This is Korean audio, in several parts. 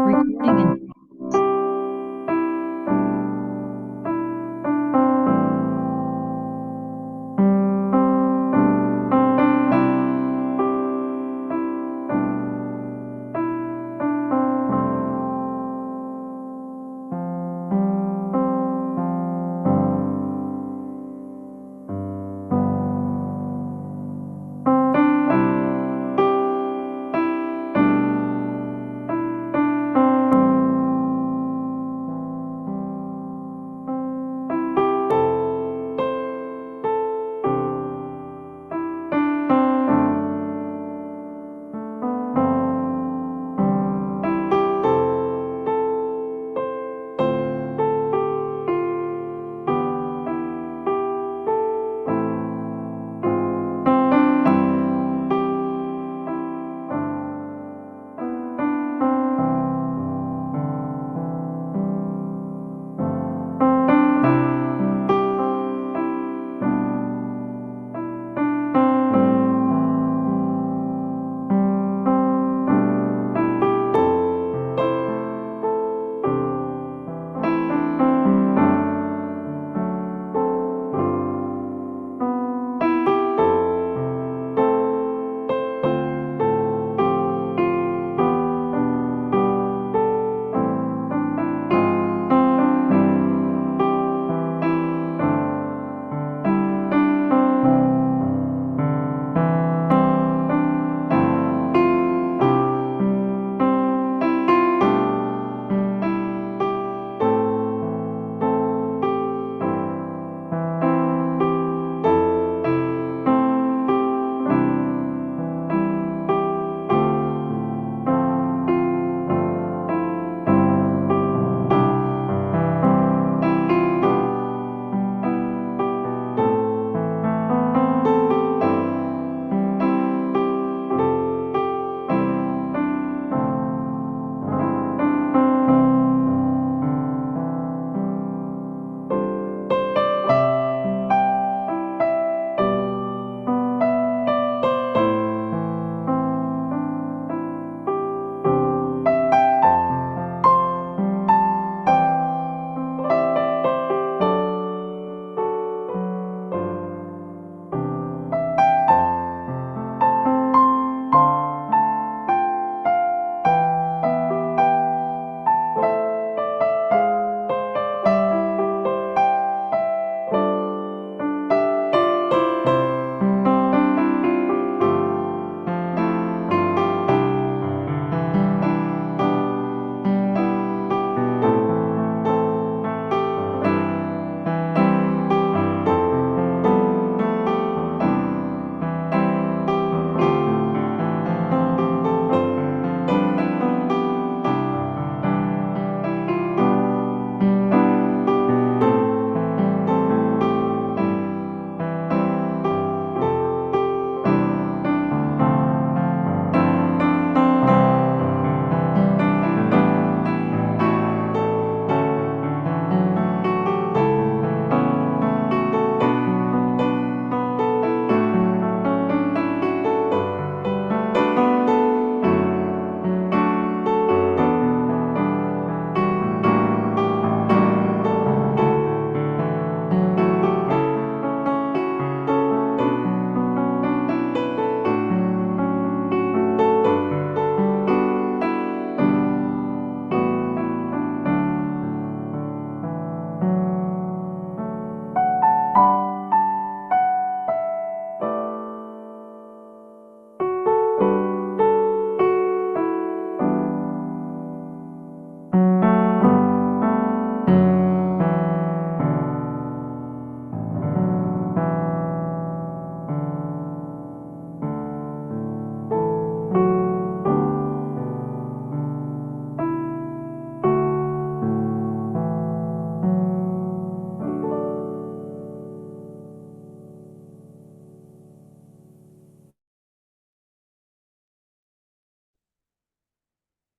Recording in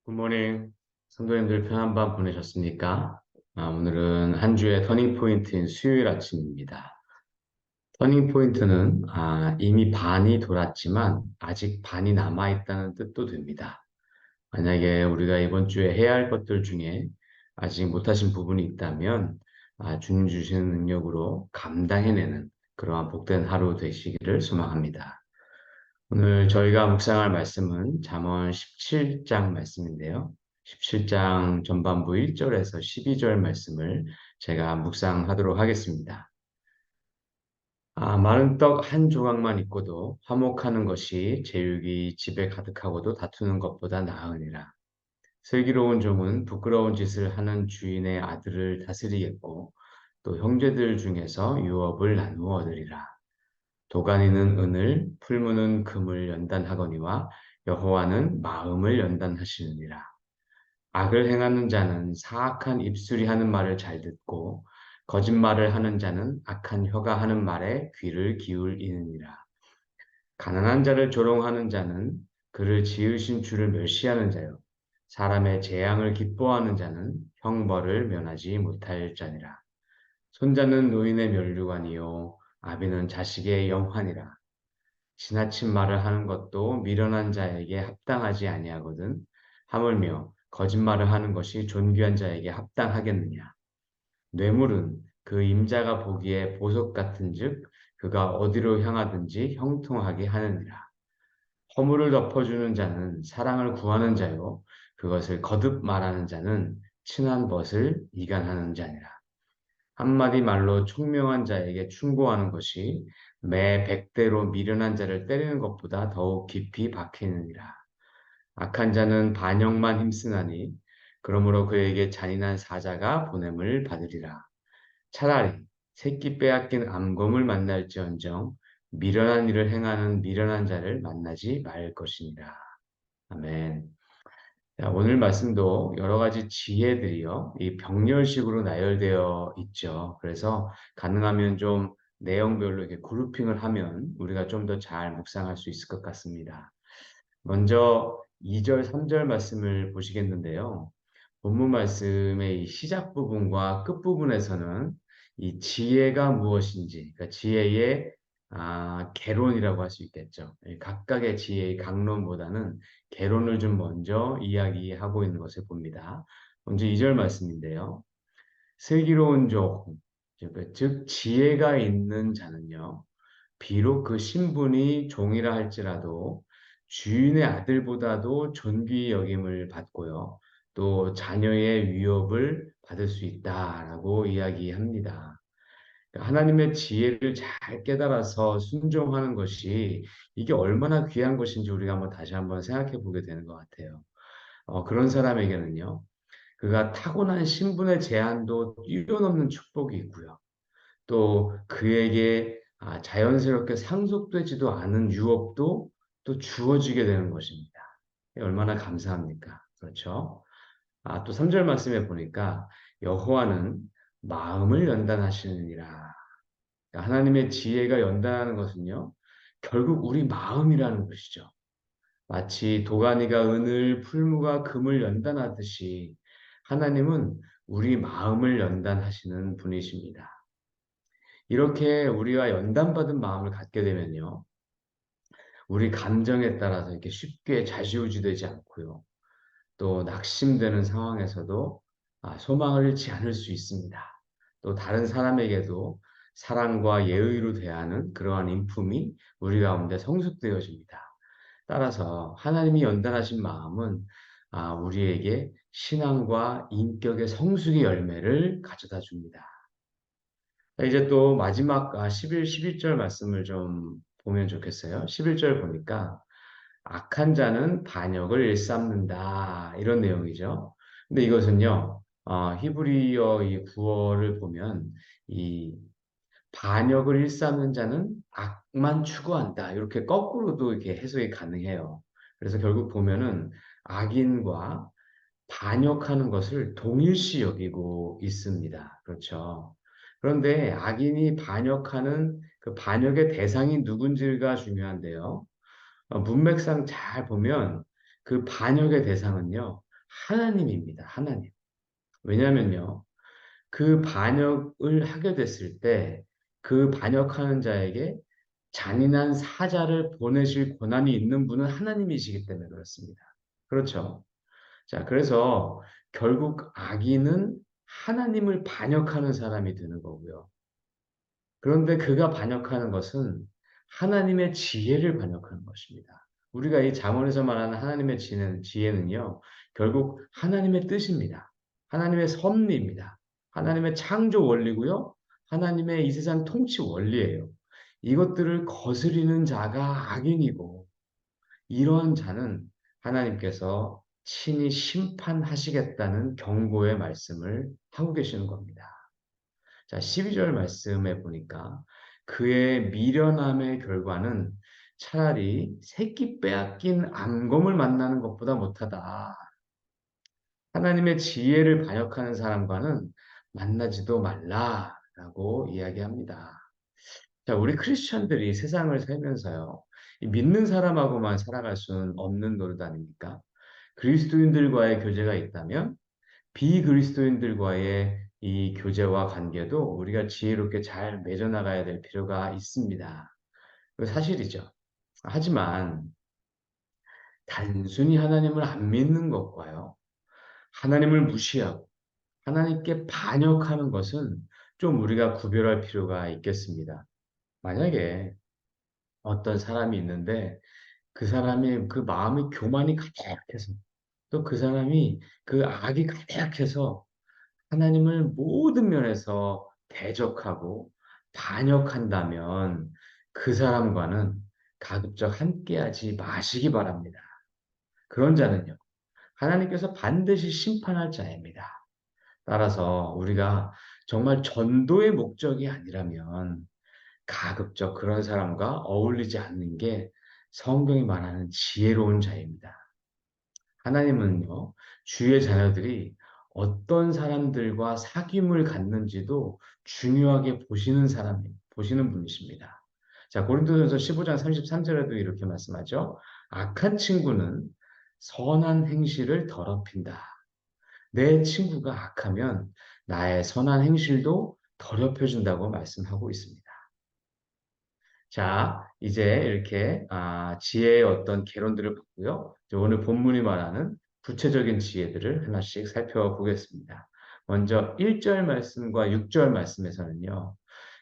굿모닝. 성도님들 편한 밤 보내셨습니까? 오늘은 한 주의 터닝 포인트인 수요일 아침입니다. 터닝 포인트는 이미 반이 돌았지만 아직 반이 남아있다는 뜻도 됩니다. 만약에 우리가 이번 주에 해야 할 것들 중에 아직 못하신 부분이 있다면 주님 주시는 능력으로 감당해내는 그러한 복된 하루 되시기를 소망합니다. 오늘 저희가 묵상할 말씀은 잠언 17장 말씀인데요. 17장 전반부 1절에서 12절 말씀을 제가 묵상하도록 하겠습니다. 마른 떡 한 조각만 있고도 화목하는 것이 제육이 집에 가득하고도 다투는 것보다 나으니라. 슬기로운 종은 부끄러운 짓을 하는 주인의 아들을 다스리겠고 또 형제들 중에서 유업을 나누어 얻으리라. 도가니는 은을, 풀무는 금을 연단하거니와 여호와는 마음을 연단하시느니라. 악을 행하는 자는 사악한 입술이 하는 말을 잘 듣고 거짓말을 하는 자는 악한 혀가 하는 말에 귀를 기울이느니라. 가난한 자를 조롱하는 자는 그를 지으신 주를 멸시하는 자요. 사람의 재앙을 기뻐하는 자는 형벌을 면하지 못할 자니라. 손자는 노인의 면류관이요 아비는 자식의 영환이라. 지나친 말을 하는 것도 미련한 자에게 합당하지 아니하거든. 하물며 거짓말을 하는 것이 존귀한 자에게 합당하겠느냐. 뇌물은 그 임자가 보기에 보석 같은즉 그가 어디로 향하든지 형통하게 하느니라. 허물을 덮어주는 자는 사랑을 구하는 자요 그것을 거듭 말하는 자는 친한 것을 이간하는 자니라. 한마디 말로 총명한 자에게 충고하는 것이 매 100대로 미련한 자를 때리는 것보다 더욱 깊이 박히느니라. 악한 자는 반역만 힘쓰나니 그러므로 그에게 잔인한 사자가 보냄을 받으리라. 차라리 새끼 빼앗긴 암곰을 만날지언정 미련한 일을 행하는 미련한 자를 만나지 말 것이니라. 아멘. 자, 오늘 말씀도 여러 가지 지혜들이요, 이 병렬식으로 나열되어 있죠. 그래서 가능하면 좀 내용별로 이렇게 그룹핑을 하면 우리가 좀 더 잘 묵상할 수 있을 것 같습니다. 먼저 2절, 3절 말씀을 보시겠는데요. 본문 말씀의 이 시작 부분과 끝 부분에서는 이 지혜가 무엇인지, 그러니까 지혜의 개론이라고 할 수 있겠죠. 각각의 지혜의 강론보다는 개론을 좀 먼저 이야기하고 있는 것을 봅니다. 먼저 2절 말씀인데요. 슬기로운 종, 즉 지혜가 있는 자는요. 비록 그 신분이 종이라 할지라도 주인의 아들보다도 존귀 여김을 받고요. 또 자녀의 위협을 받을 수 있다라고 이야기합니다. 그러니까 하나님의 지혜를 잘 깨달아서 순종하는 것이 이게 얼마나 귀한 것인지 우리가 다시 한번 생각해 보게 되는 것 같아요. 그런 사람에게는요, 그가 타고난 신분의 제한도 뛰어넘는 축복이 있고요. 또 그에게 자연스럽게 상속되지도 않은 유업도 또 주어지게 되는 것입니다. 얼마나 감사합니까? 그렇죠? 또 3절 말씀에 보니까 여호와는 마음을 연단하시느니라. 그러니까 하나님의 지혜가 연단하는 것은요, 결국 우리 마음이라는 것이죠. 마치 도가니가 은을, 풀무가 금을 연단하듯이 하나님은 우리 마음을 연단하시는 분이십니다. 이렇게 우리가 연단받은 마음을 갖게 되면요, 우리 감정에 따라서 이렇게 쉽게 좌지우지되지 않고요, 또 낙심되는 상황에서도 소망을 잃지 않을 수 있습니다. 또 다른 사람에게도 사랑과 예의로 대하는 그러한 인품이 우리 가운데 성숙되어집니다. 따라서 하나님이 연단하신 마음은 우리에게 신앙과 인격의 성숙의 열매를 가져다 줍니다. 이제 또 마지막 11, 11절 말씀을 좀 보면 좋겠어요. 11절 보니까 악한 자는 반역을 일삼는다 이런 내용이죠. 근데 이것은요, 히브리어 이 구어를 보면 이 반역을 일삼는 자는 악만 추구한다 이렇게 거꾸로도 이렇게 해석이 가능해요. 그래서 결국 보면은 악인과 반역하는 것을 동일시 여기고 있습니다. 그렇죠. 그런데 악인이 반역하는 그 반역의 대상이 누군지가 중요한데요. 문맥상 잘 보면 그 반역의 대상은요, 하나님입니다. 하나님. 왜냐면요, 그 반역을 하게 됐을 때 그 반역하는 자에게 잔인한 사자를 보내실 권한이 있는 분은 하나님이시기 때문에 그렇습니다. 그렇죠. 자, 그래서 결국 악인은 하나님을 반역하는 사람이 되는 거고요. 그런데 그가 반역하는 것은 하나님의 지혜를 반역하는 것입니다. 우리가 이 잠언에서 말하는 하나님의 지혜는요, 결국 하나님의 뜻입니다. 하나님의 섭리입니다. 하나님의 창조 원리고요. 하나님의 이 세상 통치 원리예요. 이것들을 거스리는 자가 악인이고, 이러한 자는 하나님께서 친히 심판하시겠다는 경고의 말씀을 하고 계시는 겁니다. 자, 12절 말씀에 보니까 그의 미련함의 결과는 차라리 새끼 빼앗긴 앙검을 만나는 것보다 못하다. 하나님의 지혜를 반역하는 사람과는 만나지도 말라라고 이야기합니다. 자, 우리 크리스천들이 세상을 살면서요, 이 믿는 사람하고만 살아갈 수는 없는 노릇 아닙니까? 그리스도인들과의 교제가 있다면 비그리스도인들과의 이 교제와 관계도 우리가 지혜롭게 잘 맺어나가야 될 필요가 있습니다. 그 사실이죠. 하지만 단순히 하나님을 안 믿는 것과요, 하나님을 무시하고 하나님께 반역하는 것은 좀 우리가 구별할 필요가 있겠습니다. 만약에 어떤 사람이 있는데 그 사람의 그 마음이 교만이 가득해서 또 그 사람이 그 악이 가득해서 하나님을 모든 면에서 대적하고 반역한다면 그 사람과는 가급적 함께하지 마시기 바랍니다. 그런 자는요, 하나님께서 반드시 심판할 자입니다. 따라서 우리가 정말 전도의 목적이 아니라면 가급적 그런 사람과 어울리지 않는 게 성경이 말하는 지혜로운 자입니다. 하나님은요, 주의 자녀들이 어떤 사람들과 사귐을 갖는지도 중요하게 보시는 분이십니다. 자, 고린도전서 15장 33절에도 이렇게 말씀하죠. 악한 친구는 선한 행실을 더럽힌다. 내 친구가 악하면 나의 선한 행실도 더럽혀진다고 말씀하고 있습니다. 자, 이제 이렇게 지혜의 어떤 개론들을 봤고요. 이제 오늘 본문이 말하는 구체적인 지혜들을 하나씩 살펴보겠습니다. 먼저 1절 말씀과 6절 말씀에서는요.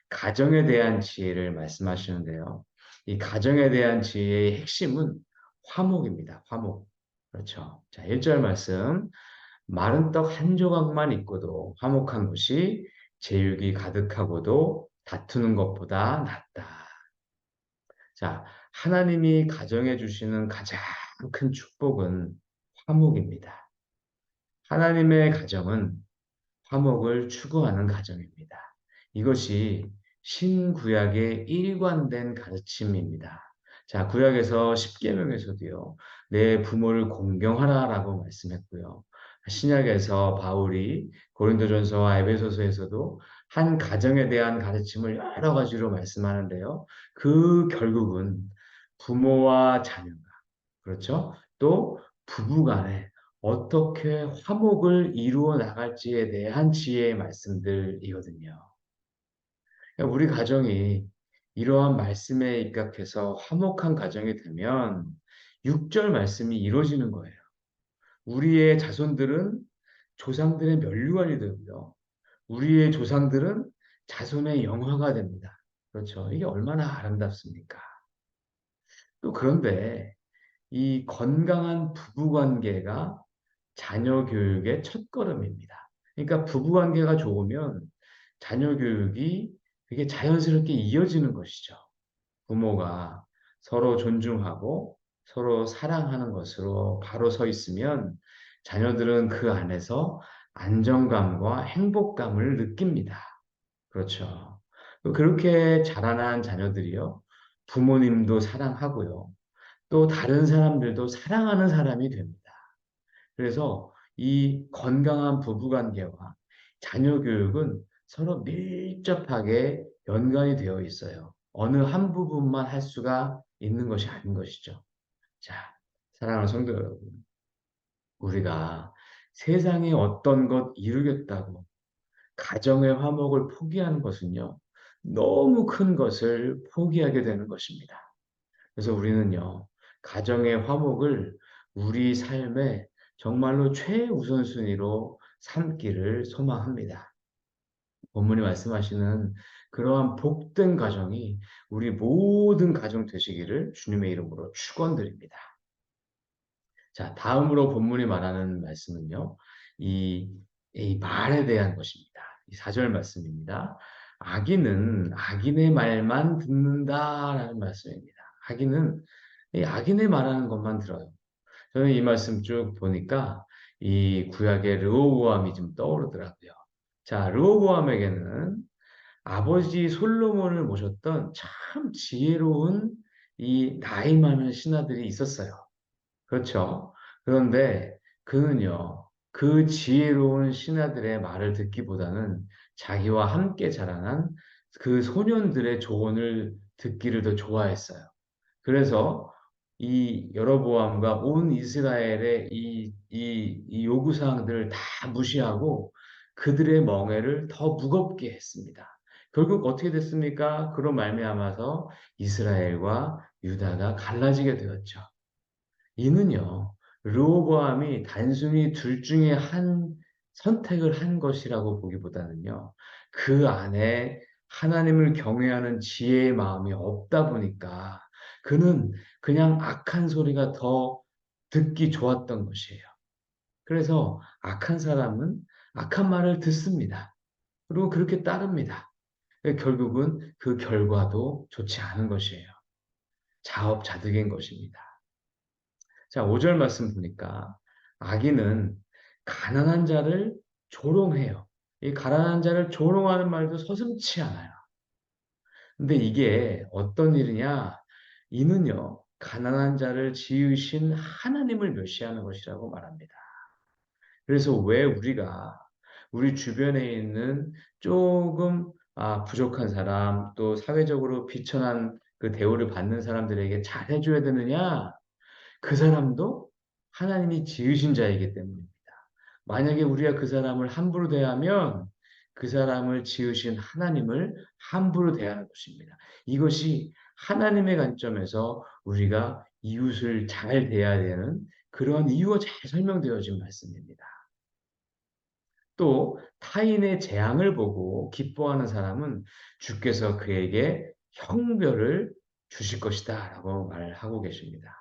가정에 대한 지혜를 말씀하시는데요. 이 가정에 대한 지혜의 핵심은 화목입니다. 화목. 그렇죠. 자, 1절 말씀. 마른 떡 한 조각만 있고도 화목한 것이 제육이 가득하고도 다투는 것보다 낫다. 자, 하나님이 가정해 주시는 가장 큰 축복은 화목입니다. 하나님의 가정은 화목을 추구하는 가정입니다. 이것이 신구약의 일관된 가르침입니다. 자, 구약에서 십계명에서도요, 내 부모를 공경하라라고 말씀했고요. 신약에서 바울이 고린도전서와 에베소서에서도 한 가정에 대한 가르침을 여러 가지로 말씀하는데요. 그 결국은 부모와 자녀가, 그렇죠? 또 부부간에 어떻게 화목을 이루어 나갈지에 대한 지혜의 말씀들이거든요. 그러니까 우리 가정이 이러한 말씀에 입각해서 화목한 가정이 되면 6절 말씀이 이루어지는 거예요. 우리의 자손들은 조상들의 면류관이 되고요. 우리의 조상들은 자손의 영화가 됩니다. 그렇죠. 이게 얼마나 아름답습니까? 또 그런데 이 건강한 부부 관계가 자녀 교육의 첫걸음입니다. 그러니까 부부 관계가 좋으면 자녀 교육이 그게 자연스럽게 이어지는 것이죠. 부모가 서로 존중하고 서로 사랑하는 것으로 바로 서 있으면 자녀들은 그 안에서 안정감과 행복감을 느낍니다. 그렇죠. 그렇게 자라난 자녀들이요. 부모님도 사랑하고요. 또 다른 사람들도 사랑하는 사람이 됩니다. 그래서 이 건강한 부부관계와 자녀 교육은 서로 밀접하게 연관이 되어 있어요. 어느 한 부분만 할 수가 있는 것이 아닌 것이죠. 자, 사랑하는 성도 여러분, 우리가 세상에 어떤 것 이루겠다고 가정의 화목을 포기하는 것은요, 너무 큰 것을 포기하게 되는 것입니다. 그래서 우리는요, 가정의 화목을 우리 삶의 정말로 최우선순위로 삼기를 소망합니다. 본문이 말씀하시는 그러한 복된 가정이 우리 모든 가정 되시기를 주님의 이름으로 축원드립니다. 자, 다음으로 본문이 말하는 말씀은요. 이, 이 말에 대한 것입니다. 이 4절 말씀입니다. 악인은 악인의 말만 듣는다라는 말씀입니다. 악인은 이 악인의 말하는 것만 들어요. 저는 이 말씀 쭉 보니까 이 구약의 르호보암이 좀 떠오르더라고요. 자, 르호보암에게는 아버지 솔로몬을 모셨던 참 지혜로운 이 나이 많은 신하들이 있었어요. 그렇죠. 그런데 그는요, 그 지혜로운 신하들의 말을 듣기보다는 자기와 함께 자라난 그 소년들의 조언을 듣기를 더 좋아했어요. 그래서 이 여로보암과 온 이스라엘의 이 요구사항들을 다 무시하고 그들의 멍에를 더 무겁게 했습니다. 결국 어떻게 됐습니까? 그로 말미암아서 이스라엘과 유다가 갈라지게 되었죠. 이는요, 르호보암이 단순히 둘 중에 한 선택을 한 것이라고 보기보다는요, 그 안에 하나님을 경외하는 지혜의 마음이 없다 보니까 그는 그냥 악한 소리가 더 듣기 좋았던 것이에요. 그래서 악한 사람은 악한 말을 듣습니다. 그리고 그렇게 따릅니다. 결국은 그 결과도 좋지 않은 것이에요. 자업자득인 것입니다. 자, 5절 말씀 보니까 악인은 가난한 자를 조롱해요. 이 가난한 자를 조롱하는 말도 서슴지 않아요. 근데 이게 어떤 일이냐? 이는요, 가난한 자를 지으신 하나님을 멸시하는 것이라고 말합니다. 그래서 왜 우리가 우리 주변에 있는 조금 부족한 사람, 또 사회적으로 비천한 그 대우를 받는 사람들에게 잘해줘야 되느냐? 그 사람도 하나님이 지으신 자이기 때문입니다. 만약에 우리가 그 사람을 함부로 대하면 그 사람을 지으신 하나님을 함부로 대하는 것입니다. 이것이 하나님의 관점에서 우리가 이웃을 잘 대해야 되는 그런 이유가 잘 설명되어진 말씀입니다. 또 타인의 재앙을 보고 기뻐하는 사람은 주께서 그에게 형벌을 주실 것이다 라고 말하고 계십니다.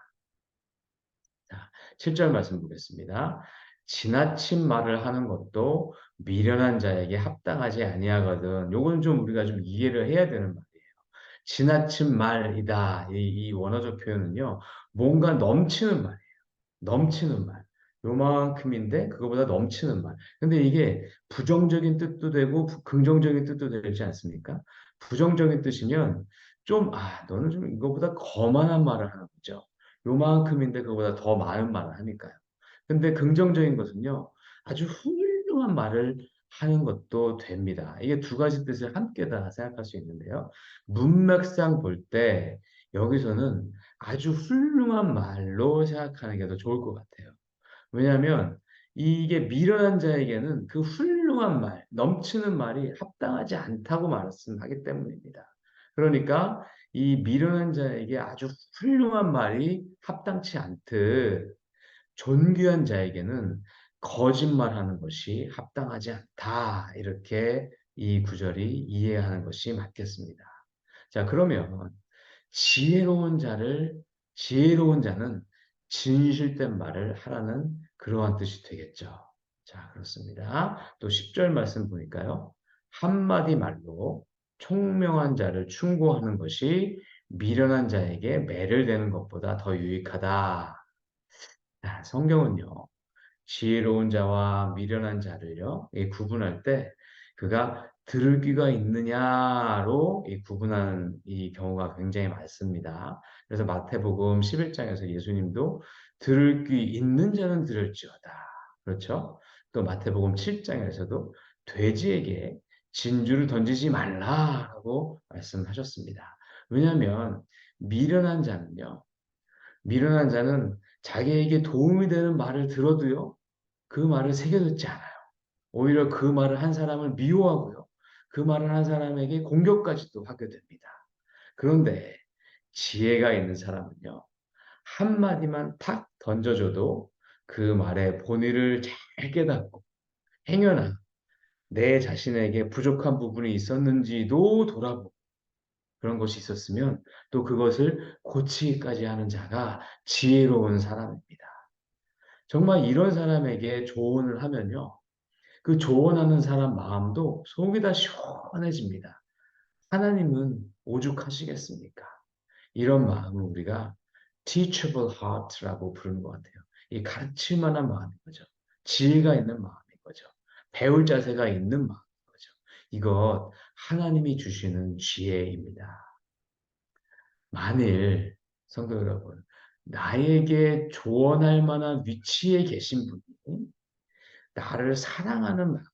자, 7절 말씀 보겠습니다. 지나친 말을 하는 것도 미련한 자에게 합당하지 아니하거든. 요건 좀 우리가 좀 이해를 해야 되는 말이에요. 지나친 말이다. 이 원어적 표현은요. 뭔가 넘치는 말. 넘치는 말. 요만큼인데 그거보다 넘치는 말. 근데 이게 부정적인 뜻도 되고 긍정적인 뜻도 되지 않습니까? 부정적인 뜻이면 좀, 너는 좀 이거보다 거만한 말을 하는 거죠. 요만큼인데 그거보다 더 많은 말을 하니까요. 근데 긍정적인 것은요, 아주 훌륭한 말을 하는 것도 됩니다. 이게 두 가지 뜻을 함께 다 생각할 수 있는데요. 문맥상 볼 때 여기서는 아주 훌륭한 말로 생각하는 게 더 좋을 것 같아요. 왜냐하면 이게 미련한 자에게는 그 훌륭한 말, 넘치는 말이 합당하지 않다고 말씀하기 때문입니다. 그러니까 이 미련한 자에게 아주 훌륭한 말이 합당치 않듯 존귀한 자에게는 거짓말하는 것이 합당하지 않다. 이렇게 이 구절이 이해하는 것이 맞겠습니다. 자, 그러면 지혜로운 자는 진실된 말을 하라는 그러한 뜻이 되겠죠. 자, 그렇습니다. 또 10절 말씀 보니까요. 한마디 말로 총명한 자를 충고하는 것이 미련한 자에게 매를 대는 것보다 더 유익하다. 자, 성경은요. 지혜로운 자와 미련한 자를요, 이 구분할 때 그가 들을 귀가 있느냐로 이 구분하는 이 경우가 굉장히 많습니다. 그래서 마태복음 11장에서 예수님도 들을 귀 있는 자는 들을지어다. 그렇죠? 또 마태복음 7장에서도 돼지에게 진주를 던지지 말라라고 말씀하셨습니다. 왜냐하면 미련한 자는요, 미련한 자는 자기에게 도움이 되는 말을 들어도요, 그 말을 새겨듣지 않아요. 오히려 그 말을 한 사람을 미워하고요. 그 말을 한 사람에게 공격까지도 하게 됩니다. 그런데 지혜가 있는 사람은요. 한마디만 탁 던져줘도 그 말의 본의를 잘 깨닫고 행여나 내 자신에게 부족한 부분이 있었는지도 돌아보고 그런 것이 있었으면 또 그것을 고치기까지 하는 자가 지혜로운 사람입니다. 정말 이런 사람에게 조언을 하면요. 그 조언하는 사람 마음도 속이 다 시원해집니다. 하나님은 오죽하시겠습니까? 이런 마음을 우리가 teachable heart라고 부르는 것 같아요. 이 가르칠 만한 마음인 거죠. 지혜가 있는 마음인 거죠. 배울 자세가 있는 마음인 거죠. 이것 하나님이 주시는 지혜입니다. 만일 성도 여러분, 나에게 조언할 만한 위치에 계신 분이 나를 사랑하는 마음에서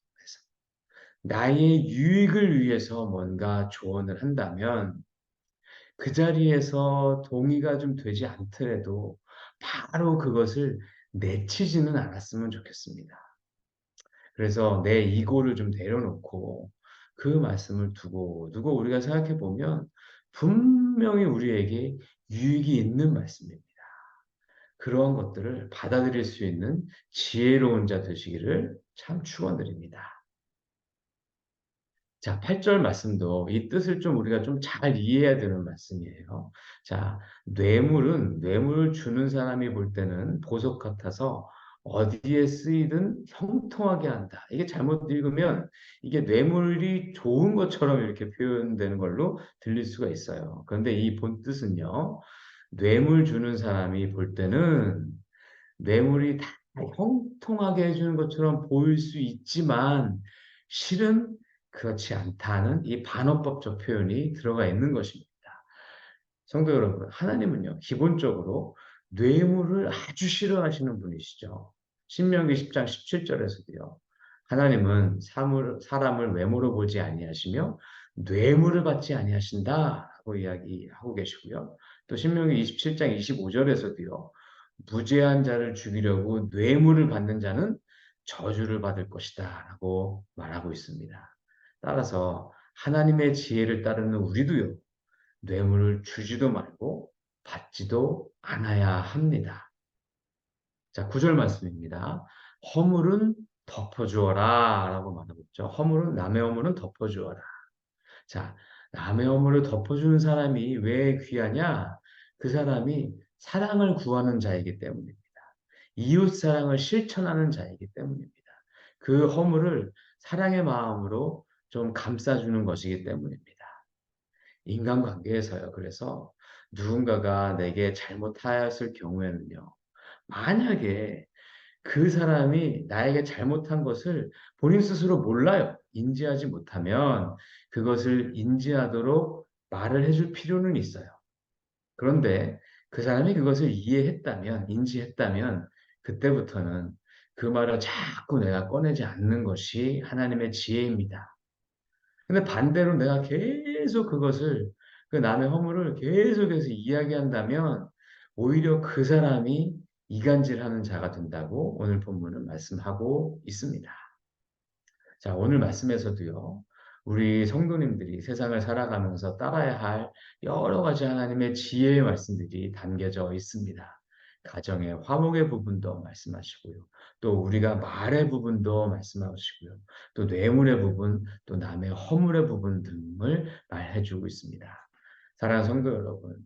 나의 유익을 위해서 뭔가 조언을 한다면 그 자리에서 동의가 좀 되지 않더라도 바로 그것을 내치지는 않았으면 좋겠습니다. 그래서 내 이고를 좀 내려놓고 그 말씀을 두고 우리가 생각해 보면 분명히 우리에게 유익이 있는 말씀입니다. 그러한 것들을 받아들일 수 있는 지혜로운 자 되시기를 참 축원드립니다. 자, 8절 말씀도 이 뜻을 좀 우리가 좀 잘 이해해야 되는 말씀이에요. 자, 뇌물을 주는 사람이 볼 때는 보석 같아서 어디에 쓰이든 형통하게 한다. 이게 잘못 읽으면 이게 뇌물이 좋은 것처럼 이렇게 표현되는 걸로 들릴 수가 있어요. 그런데 이 본 뜻은요, 뇌물 주는 사람이 볼 때는 뇌물이 다 형통하게 해주는 것처럼 보일 수 있지만 실은 그렇지 않다는 이 반어법적 표현이 들어가 있는 것입니다. 성도 여러분, 하나님은요, 기본적으로 뇌물을 아주 싫어하시는 분이시죠. 신명기 10장 17절에서도요. 하나님은 사람을 외모로 보지 아니하시며 뇌물을 받지 아니하신다라고 이야기하고 계시고요. 또 신명기 27장 25절에서도요. 무죄한 자를 죽이려고 뇌물을 받는 자는 저주를 받을 것이다라고 말하고 있습니다. 따라서 하나님의 지혜를 따르는 우리도요. 뇌물을 주지도 말고 받지도 않아야 합니다. 자, 9절 말씀입니다. 허물은 덮어주어라 라고 말하고 있죠. 남의 허물은 덮어주어라. 자, 남의 허물을 덮어주는 사람이 왜 귀하냐? 그 사람이 사랑을 구하는 자이기 때문입니다. 이웃 사랑을 실천하는 자이기 때문입니다. 그 허물을 사랑의 마음으로 좀 감싸주는 것이기 때문입니다. 인간관계에서요. 그래서 누군가가 내게 잘못하였을 경우에는요. 만약에 그 사람이 나에게 잘못한 것을 본인 스스로 몰라요. 인지하지 못하면 그것을 인지하도록 말을 해줄 필요는 있어요. 그런데 그 사람이 그것을 이해했다면, 인지했다면, 그때부터는 그 말을 자꾸 내가 꺼내지 않는 것이 하나님의 지혜입니다. 근데 반대로 내가 계속 그것을, 그 남의 허물을 계속해서 이야기한다면, 오히려 그 사람이 이간질하는 자가 된다고 오늘 본문은 말씀하고 있습니다. 자, 오늘 말씀에서도요, 우리 성도님들이 세상을 살아가면서 따라야 할 여러 가지 하나님의 지혜의 말씀들이 담겨져 있습니다. 가정의 화목의 부분도 말씀하시고요. 또 우리가 말의 부분도 말씀하시고요. 또 뇌물의 부분, 또 남의 허물의 부분 등을 말해주고 있습니다. 사랑하는 성도 여러분,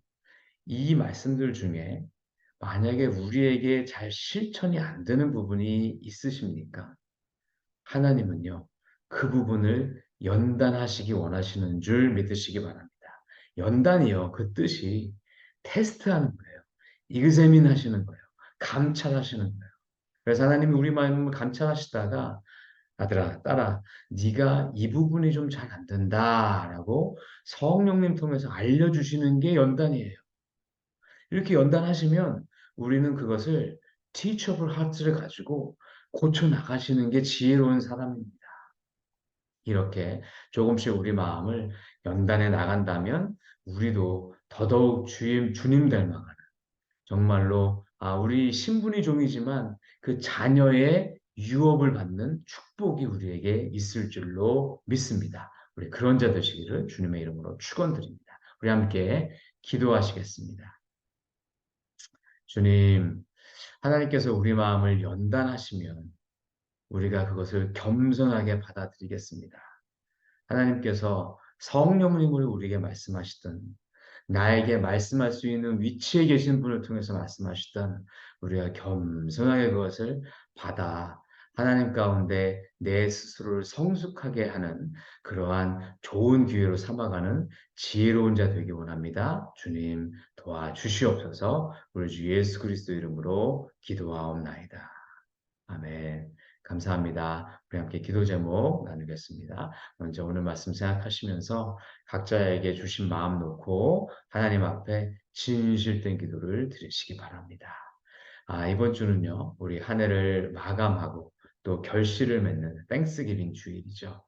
이 말씀들 중에 만약에 우리에게 잘 실천이 안 되는 부분이 있으십니까? 하나님은요, 그 부분을 연단하시기 원하시는 줄 믿으시기 바랍니다. 연단이요, 그 뜻이 테스트하는 거예요. 이그제민 하시는 거예요. 감찰하시는 거예요. 그래서 하나님이 우리 마음을 감찰하시다가 아들아, 딸아, 네가 이 부분이 좀 잘 안 된다라고 성령님 통해서 알려주시는 게 연단이에요. 이렇게 연단하시면 우리는 그것을 teachable heart를 가지고 고쳐 나가시는 게 지혜로운 사람입니다. 이렇게 조금씩 우리 마음을 연단해 나간다면 우리도 더더욱 주님 닮아가는 정말로 우리 신분이 종이지만 그 자녀의 유업을 받는 축복이 우리에게 있을 줄로 믿습니다. 우리 그런 자 되시기를 주님의 이름으로 축원드립니다. 우리 함께 기도하시겠습니다. 주님, 하나님께서 우리 마음을 연단하시면 우리가 그것을 겸손하게 받아들이겠습니다. 하나님께서 성령님으로 우리에게 말씀하시던, 나에게 말씀할 수 있는 위치에 계신 분을 통해서 말씀하시던, 우리가 겸손하게 그것을 받아 하나님 가운데 내 스스로를 성숙하게 하는 그러한 좋은 기회로 삼아가는 지혜로운 자 되기 원합니다. 주님 도와주시옵소서. 우리 주 예수 그리스도 이름으로 기도하옵나이다. 아멘. 감사합니다. 우리 함께 기도 제목 나누겠습니다. 먼저 오늘 말씀 생각하시면서 각자에게 주신 마음 놓고 하나님 앞에 진실된 기도를 드리시기 바랍니다. 이번 주는요, 우리 한 해를 마감하고 또 결실을 맺는 땡스기빙 주일이죠.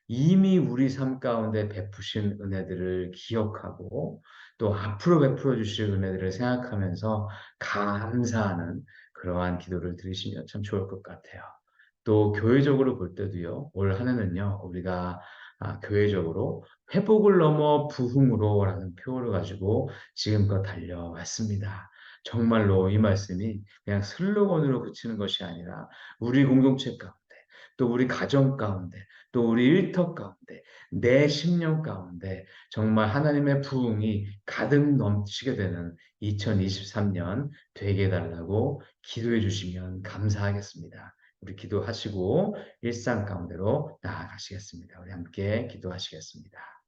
이미 우리 삶 가운데 베푸신 은혜들을 기억하고 또 앞으로 베풀어 주실 은혜들을 생각하면서 감사하는 그러한 기도를 드리시면 참 좋을 것 같아요. 또 교회적으로 볼 때도요. 올 한 해는요. 우리가 교회적으로 "회복을 넘어 부흥으로"라는 표어를 가지고 지금껏 달려왔습니다. 정말로 이 말씀이 그냥 슬로건으로 그치는 것이 아니라 우리 공동체 가운데, 또 우리 가정 가운데, 또 우리 일터 가운데, 내 심령 가운데 정말 하나님의 부흥이 가득 넘치게 되는 2023년 되게 해 달라고 기도해 주시면 감사하겠습니다. 우리 기도하시고 일상 가운데로 나아가시겠습니다. 우리 함께 기도하시겠습니다.